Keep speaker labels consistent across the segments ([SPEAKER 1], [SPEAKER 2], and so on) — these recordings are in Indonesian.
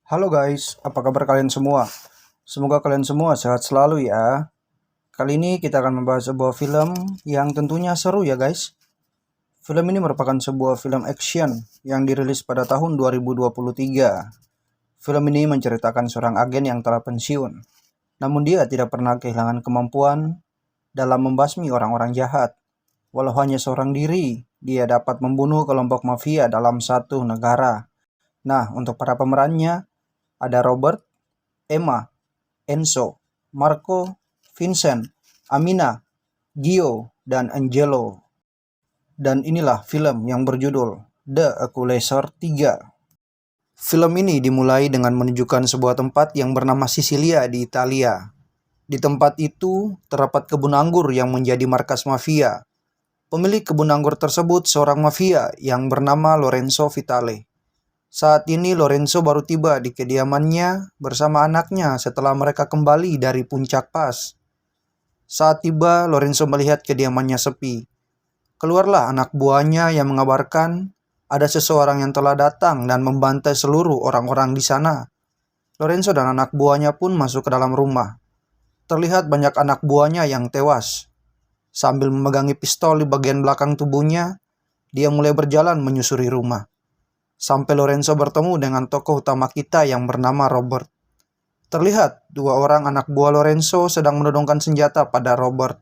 [SPEAKER 1] Halo guys, apa kabar kalian semua? Semoga kalian semua sehat selalu ya. Kali ini kita akan membahas sebuah film yang tentunya seru ya guys. Film ini merupakan sebuah film action yang dirilis pada tahun 2023. Film ini menceritakan seorang agen yang telah pensiun. Namun dia tidak pernah kehilangan kemampuan dalam membasmi orang-orang jahat. Walau hanya seorang diri, dia dapat membunuh kelompok mafia dalam satu negara. Nah, untuk para pemerannya, ada Robert, Emma, Enzo, Marco, Vincent, Amina, Gio, dan Angelo. Dan inilah film yang berjudul The Accuser 3. Film ini dimulai dengan menunjukkan sebuah tempat yang bernama Sisilia di Italia. Di tempat itu terdapat kebun anggur yang menjadi markas mafia. Pemilik kebun anggur tersebut seorang mafia yang bernama Lorenzo Vitale. Saat ini Lorenzo baru tiba di kediamannya bersama anaknya setelah mereka kembali dari puncak pas. Saat tiba, Lorenzo melihat kediamannya sepi. Keluarlah anak buahnya yang mengabarkan ada seseorang yang telah datang dan membantai seluruh orang-orang di sana. Lorenzo dan anak buahnya pun masuk ke dalam rumah. Terlihat banyak anak buahnya yang tewas. Sambil memegangi pistol di bagian belakang tubuhnya, dia mulai berjalan menyusuri rumah. Sampai Lorenzo bertemu dengan tokoh utama kita yang bernama Robert. Terlihat dua orang anak buah Lorenzo sedang menodongkan senjata pada Robert.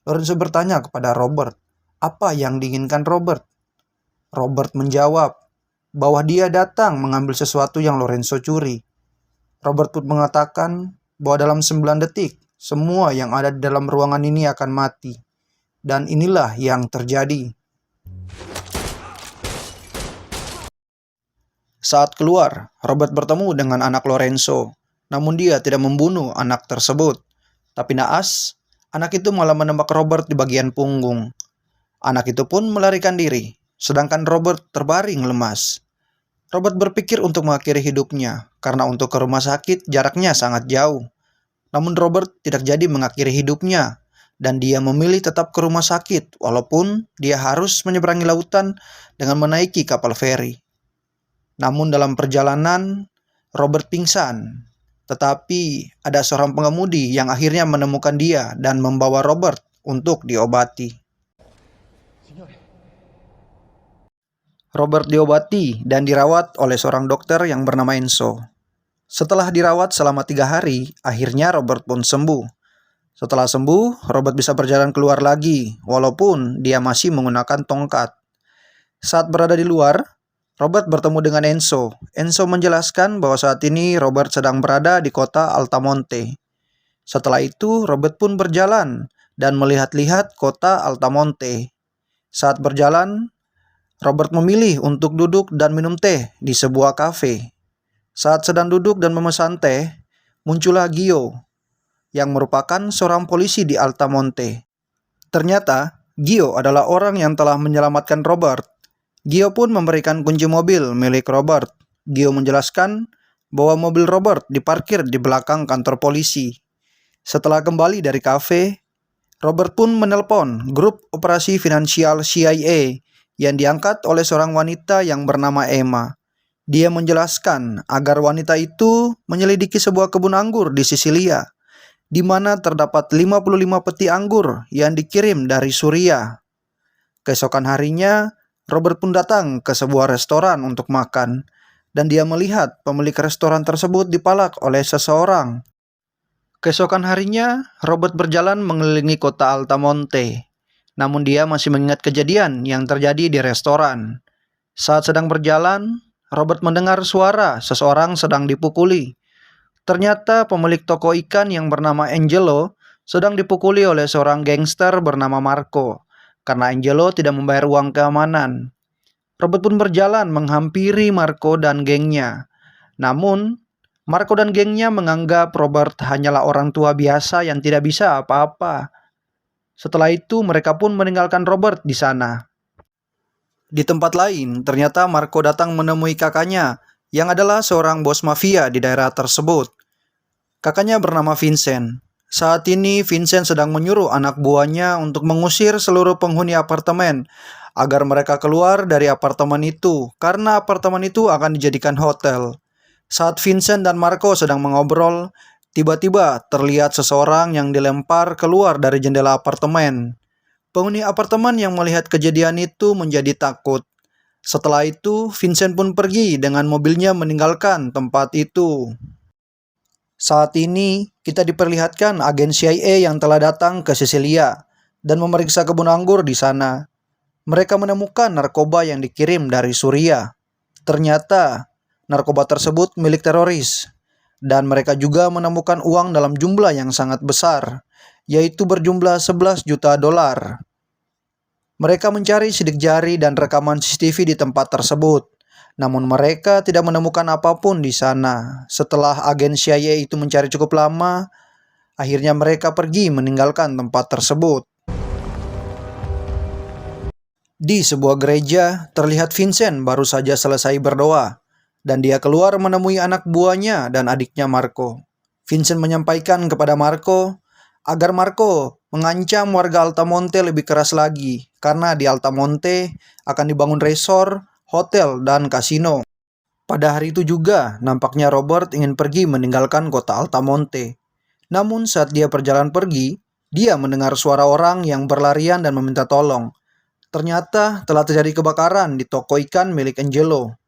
[SPEAKER 1] Lorenzo bertanya kepada Robert, apa yang diinginkan Robert? Robert menjawab bahwa dia datang mengambil sesuatu yang Lorenzo curi. Robert pun mengatakan bahwa dalam 9 detik, semua yang ada di dalam ruangan ini akan mati. Dan inilah yang terjadi. Saat keluar, Robert bertemu dengan anak Lorenzo, namun dia tidak membunuh anak tersebut. Tapi naas, anak itu malah menembak Robert di bagian punggung. Anak itu pun melarikan diri, sedangkan Robert terbaring lemas. Robert berpikir untuk mengakhiri hidupnya, karena untuk ke rumah sakit jaraknya sangat jauh. Namun Robert tidak jadi mengakhiri hidupnya, dan dia memilih tetap ke rumah sakit, walaupun dia harus menyeberangi lautan dengan menaiki kapal feri. Namun dalam perjalanan, Robert pingsan. Tetapi ada seorang pengemudi yang akhirnya menemukan dia dan membawa Robert untuk diobati. Robert diobati dan dirawat oleh seorang dokter yang bernama Enzo. Setelah dirawat selama 3 hari, akhirnya Robert pun sembuh. Setelah sembuh, Robert bisa berjalan keluar lagi, walaupun dia masih menggunakan tongkat. Saat berada di luar, Robert bertemu dengan Enzo. Enzo menjelaskan bahwa saat ini Robert sedang berada di kota Altamonte. Setelah itu, Robert pun berjalan dan melihat-lihat kota Altamonte. Saat berjalan, Robert memilih untuk duduk dan minum teh di sebuah kafe. Saat sedang duduk dan memesan teh, muncullah Gio, yang merupakan seorang polisi di Altamonte. Ternyata, Gio adalah orang yang telah menyelamatkan Robert. Gio pun memberikan kunci mobil milik Robert. Gio menjelaskan bahwa mobil Robert diparkir di belakang kantor polisi. Setelah kembali dari kafe, Robert pun menelpon grup operasi finansial CIA yang diangkat oleh seorang wanita yang bernama Emma. Dia menjelaskan agar wanita itu menyelidiki sebuah kebun anggur di Sisilia, di mana terdapat 55 peti anggur yang dikirim dari Suriah. Keesokan harinya, Robert pun datang ke sebuah restoran untuk makan, dan dia melihat pemilik restoran tersebut dipalak oleh seseorang. Keesokan harinya, Robert berjalan mengelilingi kota Altamonte, namun dia masih mengingat kejadian yang terjadi di restoran. Saat sedang berjalan, Robert mendengar suara seseorang sedang dipukuli. Ternyata pemilik toko ikan yang bernama Angelo sedang dipukuli oleh seorang gangster bernama Marco, karena Angelo tidak membayar uang keamanan. Robert pun berjalan menghampiri Marco dan gengnya. Namun, Marco dan gengnya menganggap Robert hanyalah orang tua biasa yang tidak bisa apa-apa. Setelah itu, mereka pun meninggalkan Robert di sana. Di tempat lain, ternyata Marco datang menemui kakaknya, yang adalah seorang bos mafia di daerah tersebut. Kakaknya bernama Vincent. Saat ini Vincent sedang menyuruh anak buahnya untuk mengusir seluruh penghuni apartemen agar mereka keluar dari apartemen itu karena apartemen itu akan dijadikan hotel. Saat Vincent dan Marco sedang mengobrol, tiba-tiba terlihat seseorang yang dilempar keluar dari jendela apartemen. Penghuni apartemen yang melihat kejadian itu menjadi takut. Setelah itu, Vincent pun pergi dengan mobilnya meninggalkan tempat itu. Saat ini, kita diperlihatkan agen CIA yang telah datang ke Sisilia dan memeriksa kebun anggur di sana. Mereka menemukan narkoba yang dikirim dari Suriah. Ternyata, narkoba tersebut milik teroris. Dan mereka juga menemukan uang dalam jumlah yang sangat besar, yaitu berjumlah 11 juta dolar. Mereka mencari sidik jari dan rekaman CCTV di tempat tersebut. Namun mereka tidak menemukan apapun di sana. Setelah agen CIA itu mencari cukup lama, akhirnya mereka pergi meninggalkan tempat tersebut. Di sebuah gereja, terlihat Vincent baru saja selesai berdoa, dan dia keluar menemui anak buahnya dan adiknya Marco. Vincent menyampaikan kepada Marco agar Marco mengancam warga Altamonte lebih keras lagi, karena di Altamonte akan dibangun resort, hotel, dan kasino. Pada hari itu juga, nampaknya Robert ingin pergi meninggalkan kota Altamonte. Namun saat dia berjalan pergi, dia mendengar suara orang yang berlarian dan meminta tolong. Ternyata telah terjadi kebakaran di toko ikan milik Angelo.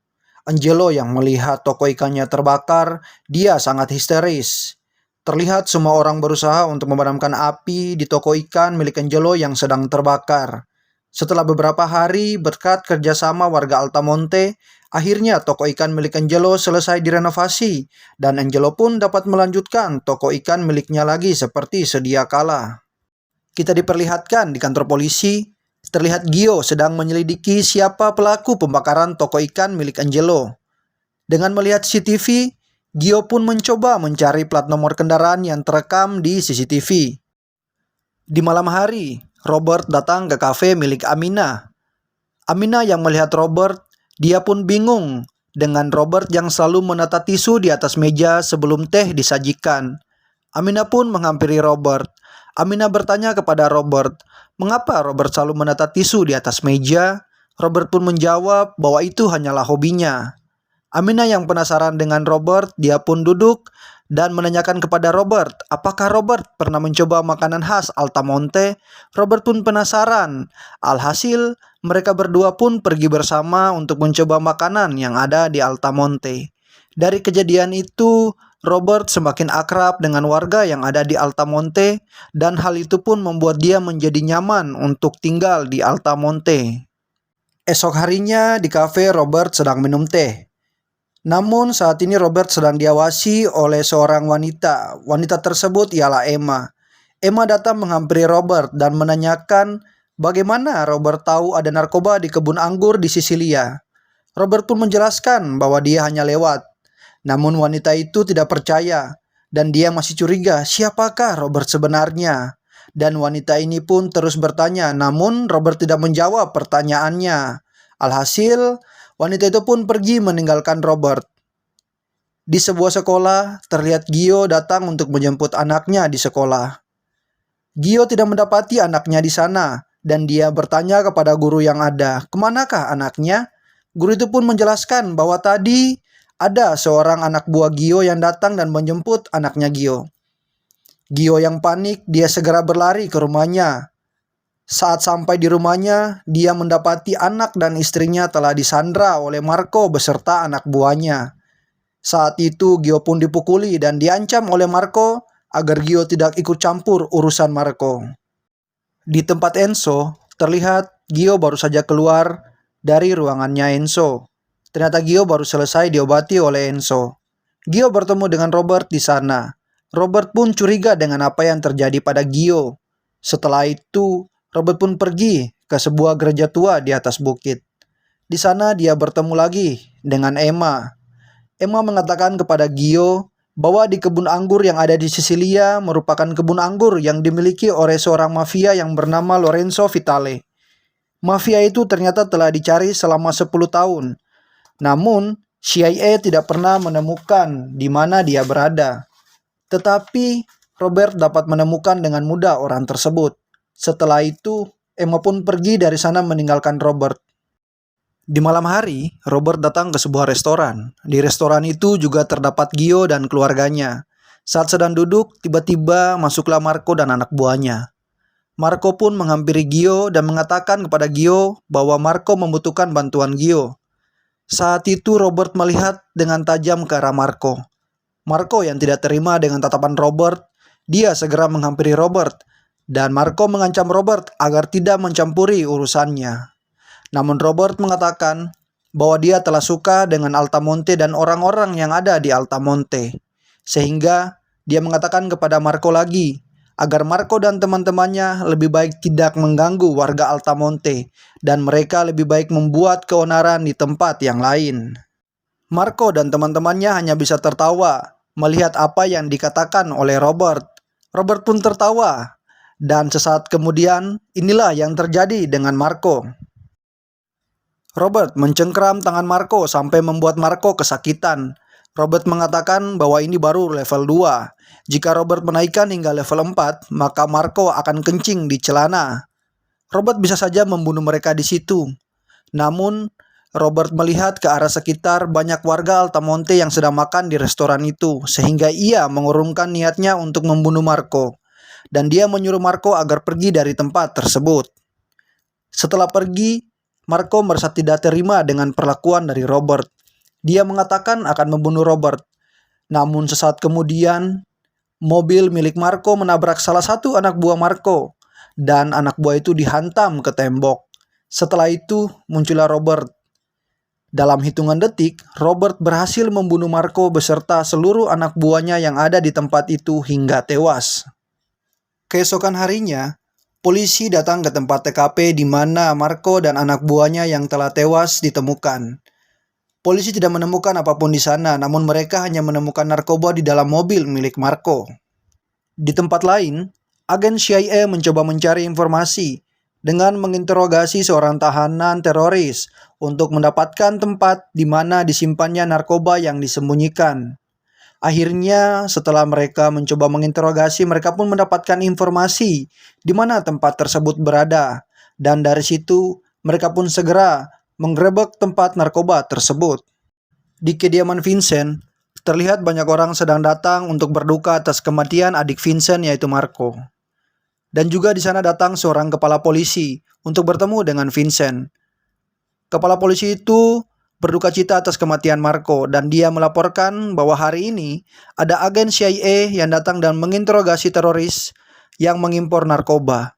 [SPEAKER 1] Angelo yang melihat toko ikannya terbakar, dia sangat histeris. Terlihat semua orang berusaha untuk memadamkan api di toko ikan milik Angelo yang sedang terbakar. Setelah beberapa hari berkat kerjasama warga Altamonte, akhirnya toko ikan milik Angelo selesai direnovasi dan Angelo pun dapat melanjutkan toko ikan miliknya lagi seperti sedia kala. Kita diperlihatkan di kantor polisi. Terlihat Gio sedang menyelidiki siapa pelaku pembakaran toko ikan milik Angelo. Dengan melihat CCTV, Gio pun mencoba mencari plat nomor kendaraan yang terekam di CCTV. Di malam hari, Robert datang ke kafe milik Amina. Amina yang melihat Robert, dia pun bingung dengan Robert yang selalu menata tisu di atas meja sebelum teh disajikan. Amina pun menghampiri Robert. Amina bertanya kepada Robert, mengapa Robert selalu menata tisu di atas meja? Robert pun menjawab bahwa itu hanyalah hobinya. Amina yang penasaran dengan Robert, dia pun duduk dan menanyakan kepada Robert, apakah Robert pernah mencoba makanan khas Altamonte? Robert pun penasaran. Alhasil, mereka berdua pun pergi bersama untuk mencoba makanan yang ada di Altamonte. Dari kejadian itu, Robert semakin akrab dengan warga yang ada di Altamonte dan hal itu pun membuat dia menjadi nyaman untuk tinggal di Altamonte. Esok harinya di kafe Robert sedang minum teh. Namun saat ini Robert sedang diawasi oleh seorang wanita. Wanita tersebut ialah Emma. Emma datang menghampiri Robert dan menanyakan bagaimana Robert tahu ada narkoba di kebun anggur di Sisilia. Robert pun menjelaskan bahwa dia hanya lewat. Namun wanita itu tidak percaya dan dia masih curiga siapakah Robert sebenarnya. Dan wanita ini pun terus bertanya namun Robert tidak menjawab pertanyaannya. Alhasil, wanita itu pun pergi meninggalkan Robert. Di sebuah sekolah, terlihat Gio datang untuk menjemput anaknya di sekolah. Gio tidak mendapati anaknya di sana dan dia bertanya kepada guru yang ada, kemanakah anaknya? Guru itu pun menjelaskan bahwa tadi ada seorang anak buah Gio yang datang dan menjemput anaknya Gio. Gio yang panik, dia segera berlari ke rumahnya. Saat sampai di rumahnya, dia mendapati anak dan istrinya telah disandra oleh Marco beserta anak buahnya. Saat itu Gio pun dipukuli dan diancam oleh Marco agar Gio tidak ikut campur urusan Marco. Di tempat Enzo, terlihat Gio baru saja keluar dari ruangannya Enzo. Ternyata Gio baru selesai diobati oleh Enzo. Gio bertemu dengan Robert di sana. Robert pun curiga dengan apa yang terjadi pada Gio. Setelah itu, Robert pun pergi ke sebuah gereja tua di atas bukit. Di sana dia bertemu lagi dengan Emma. Emma mengatakan kepada Gio bahwa di kebun anggur yang ada di Sisilia merupakan kebun anggur yang dimiliki oleh seorang mafia yang bernama Lorenzo Vitale. Mafia itu ternyata telah dicari selama 10 tahun. Namun, CIA tidak pernah menemukan di mana dia berada. Tetapi, Robert dapat menemukan dengan mudah orang tersebut. Setelah itu, Emma pun pergi dari sana meninggalkan Robert. Di malam hari, Robert datang ke sebuah restoran. Di restoran itu juga terdapat Gio dan keluarganya. Saat sedang duduk, tiba-tiba masuklah Marco dan anak buahnya. Marco pun menghampiri Gio dan mengatakan kepada Gio bahwa Marco membutuhkan bantuan Gio. Saat itu Robert melihat dengan tajam ke arah Marco. Marco yang tidak terima dengan tatapan Robert, dia segera menghampiri Robert, dan Marco mengancam Robert agar tidak mencampuri urusannya. Namun Robert mengatakan bahwa dia telah suka dengan Altamonte dan orang-orang yang ada di Altamonte. Sehingga dia mengatakan kepada Marco lagi agar Marco dan teman-temannya lebih baik tidak mengganggu warga Altamonte dan mereka lebih baik membuat keonaran di tempat yang lain. Marco dan teman-temannya hanya bisa tertawa melihat apa yang dikatakan oleh Robert. Robert pun tertawa dan sesaat kemudian inilah yang terjadi dengan Marco. Robert mencengkram tangan Marco sampai membuat Marco kesakitan. Robert mengatakan bahwa ini baru level 2. Jika Robert menaikkan hingga level 4, maka Marco akan kencing di celana. Robert bisa saja membunuh mereka di situ. Namun, Robert melihat ke arah sekitar banyak warga Altamonte yang sedang makan di restoran itu, sehingga ia mengurungkan niatnya untuk membunuh Marco. Dan dia menyuruh Marco agar pergi dari tempat tersebut. Setelah pergi, Marco merasa tidak terima dengan perlakuan dari Robert. Dia mengatakan akan membunuh Robert. Namun sesaat kemudian, mobil milik Marco menabrak salah satu anak buah Marco. Dan anak buah itu dihantam ke tembok. Setelah itu muncullah Robert. Dalam hitungan detik, Robert berhasil membunuh Marco beserta seluruh anak buahnya yang ada di tempat itu hingga tewas. Keesokan harinya, polisi datang ke tempat TKP di mana Marco dan anak buahnya yang telah tewas ditemukan. Polisi tidak menemukan apapun di sana, namun mereka hanya menemukan narkoba di dalam mobil milik Marco. Di tempat lain, agen CIA mencoba mencari informasi dengan menginterogasi seorang tahanan teroris untuk mendapatkan tempat di mana disimpannya narkoba yang disembunyikan. Akhirnya, setelah mereka mencoba menginterogasi, mereka pun mendapatkan informasi di mana tempat tersebut berada. Dan dari situ, mereka pun segera menggerebek tempat narkoba tersebut. Di kediaman Vincent, terlihat banyak orang sedang datang untuk berduka atas kematian adik Vincent yaitu Marco. Dan juga di sana datang seorang kepala polisi untuk bertemu dengan Vincent. Kepala polisi itu berduka cita atas kematian Marco dan dia melaporkan bahwa hari ini ada agen CIA yang datang dan menginterogasi teroris yang mengimpor narkoba.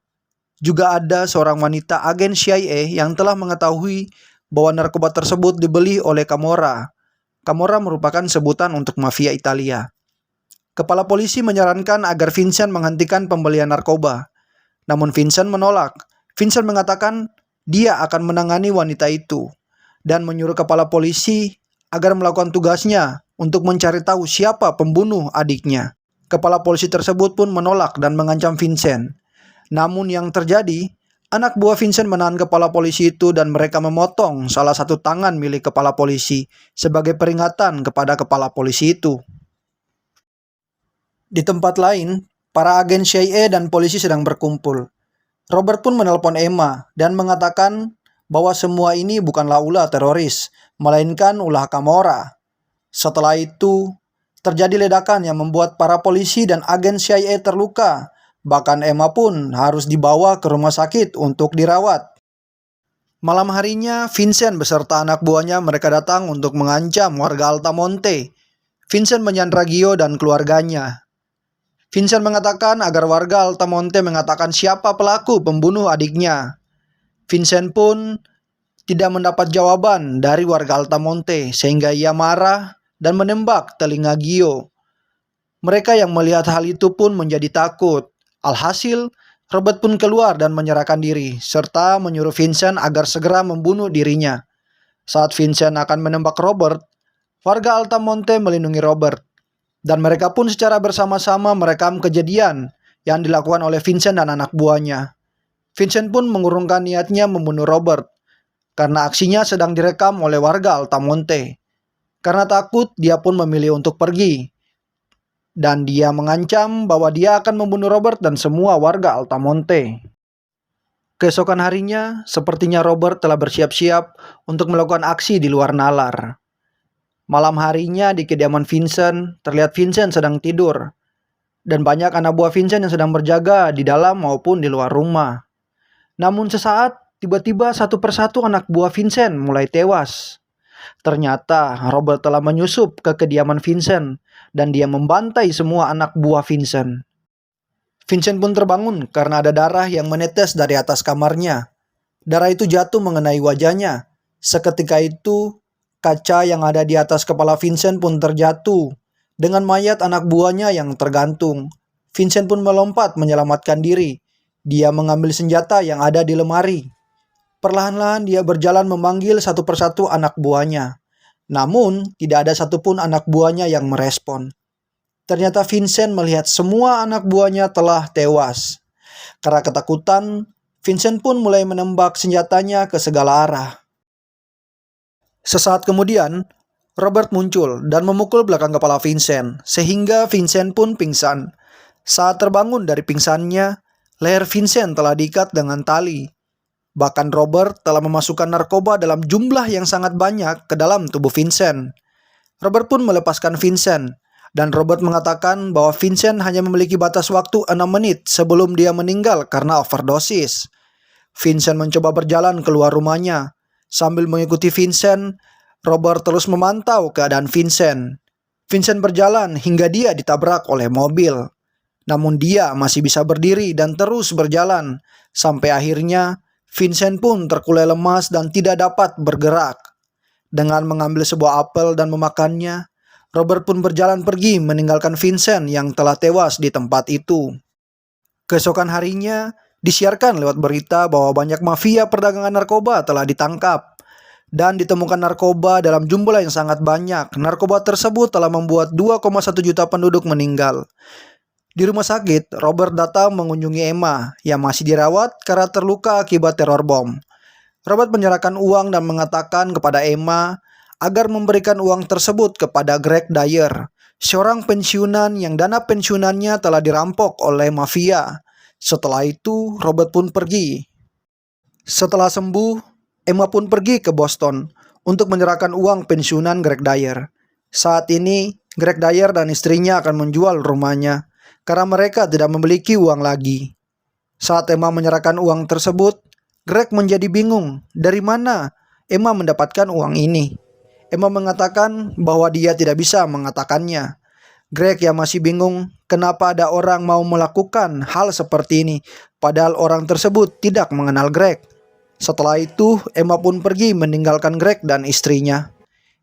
[SPEAKER 1] Juga ada seorang wanita agen CIA yang telah mengetahui bahwa narkoba tersebut dibeli oleh Camorra. Camorra merupakan sebutan untuk mafia Italia. Kepala polisi menyarankan agar Vincent menghentikan pembelian narkoba. Namun Vincent menolak. Vincent mengatakan dia akan menangani wanita itu dan menyuruh kepala polisi agar melakukan tugasnya untuk mencari tahu siapa pembunuh adiknya. Kepala polisi tersebut pun menolak dan mengancam Vincent. Namun yang terjadi, anak buah Vincent menahan kepala polisi itu dan mereka memotong salah satu tangan milik kepala polisi sebagai peringatan kepada kepala polisi itu. Di tempat lain, para agen CIA dan polisi sedang berkumpul. Robert pun menelpon Emma dan mengatakan bahwa semua ini bukanlah ulah teroris, melainkan ulah Camorra. Setelah itu, terjadi ledakan yang membuat para polisi dan agen CIA terluka. Bahkan Emma pun harus dibawa ke rumah sakit untuk dirawat. Malam harinya, Vincent beserta anak buahnya mereka datang untuk mengancam warga Altamonte. Vincent menyandra Gio dan keluarganya. Vincent mengatakan agar warga Altamonte mengatakan siapa pelaku pembunuh adiknya. Vincent pun tidak mendapat jawaban dari warga Altamonte sehingga ia marah dan menembak telinga Gio. Mereka yang melihat hal itu pun menjadi takut. Alhasil, Robert pun keluar dan menyerahkan diri serta menyuruh Vincent agar segera membunuh dirinya. Saat Vincent akan menembak Robert, warga Altamonte melindungi Robert. Dan mereka pun secara bersama-sama merekam kejadian yang dilakukan oleh Vincent dan anak buahnya. Vincent pun mengurungkan niatnya membunuh Robert karena aksinya sedang direkam oleh warga Altamonte. Karena takut, dia pun memilih untuk pergi. Dan dia mengancam bahwa dia akan membunuh Robert dan semua warga Altamonte. Keesokan harinya, sepertinya Robert telah bersiap-siap untuk melakukan aksi di luar nalar. Malam harinya di kediaman Vincent, terlihat Vincent sedang tidur, dan banyak anak buah Vincent yang sedang berjaga di dalam maupun di luar rumah. Namun sesaat, tiba-tiba satu persatu anak buah Vincent mulai tewas. Ternyata Robert telah menyusup ke kediaman Vincent, dan dia membantai semua anak buah Vincent. Vincent pun terbangun karena ada darah yang menetes dari atas kamarnya. Darah itu jatuh mengenai wajahnya. Seketika itu, kaca yang ada di atas kepala Vincent pun terjatuh, dengan mayat anak buahnya yang tergantung. Vincent pun melompat menyelamatkan diri. Dia mengambil senjata yang ada di lemari. Perlahan-lahan dia berjalan memanggil satu persatu anak buahnya. Namun, tidak ada satupun anak buahnya yang merespon. Ternyata Vincent melihat semua anak buahnya telah tewas. Karena ketakutan, Vincent pun mulai menembak senjatanya ke segala arah. Sesaat kemudian, Robert muncul dan memukul belakang kepala Vincent, sehingga Vincent pun pingsan. Saat terbangun dari pingsannya, leher Vincent telah diikat dengan tali. Bahkan Robert telah memasukkan narkoba dalam jumlah yang sangat banyak ke dalam tubuh Vincent. Robert pun melepaskan Vincent, dan Robert mengatakan bahwa Vincent hanya memiliki batas waktu 6 menit sebelum dia meninggal karena overdosis. Vincent mencoba berjalan keluar rumahnya. Sambil mengikuti Vincent, Robert terus memantau keadaan Vincent. Vincent berjalan hingga dia ditabrak oleh mobil. Namun dia masih bisa berdiri dan terus berjalan. Sampai akhirnya, Vincent pun terkulai lemas dan tidak dapat bergerak. Dengan mengambil sebuah apel dan memakannya, Robert pun berjalan pergi meninggalkan Vincent yang telah tewas di tempat itu. Keesokan harinya, disiarkan lewat berita bahwa banyak mafia perdagangan narkoba telah ditangkap. Dan ditemukan narkoba dalam jumlah yang sangat banyak. Narkoba tersebut telah membuat 2,1 juta penduduk meninggal. Di rumah sakit, Robert datang mengunjungi Emma yang masih dirawat karena terluka akibat teror bom. Robert menyerahkan uang dan mengatakan kepada Emma agar memberikan uang tersebut kepada Greg Dyer, seorang pensiunan yang dana pensiunannya telah dirampok oleh mafia. Setelah itu, Robert pun pergi. Setelah sembuh, Emma pun pergi ke Boston untuk menyerahkan uang pensiunan Greg Dyer. Saat ini, Greg Dyer dan istrinya akan menjual rumahnya karena mereka tidak memiliki uang lagi. Saat Emma menyerahkan uang tersebut, Greg menjadi bingung dari mana Emma mendapatkan uang ini. Emma mengatakan bahwa dia tidak bisa mengatakannya. Greg yang masih bingung kenapa ada orang mau melakukan hal seperti ini, padahal orang tersebut tidak mengenal Greg. Setelah itu, Emma pun pergi meninggalkan Greg dan istrinya.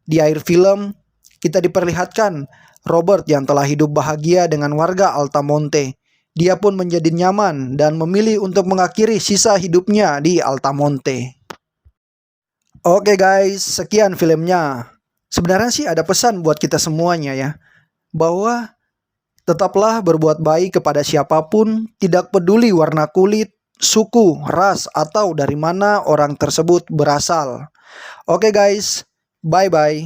[SPEAKER 1] Di akhir film, kita diperlihatkan Robert yang telah hidup bahagia dengan warga Altamonte. Dia pun menjadi nyaman dan memilih untuk mengakhiri sisa hidupnya di Altamonte. Oke guys, sekian filmnya. Sebenarnya sih ada pesan buat kita semuanya ya, bahwa tetaplah berbuat baik kepada siapapun, tidak peduli warna kulit, suku, ras, atau dari mana orang tersebut berasal. Oke guys, bye-bye.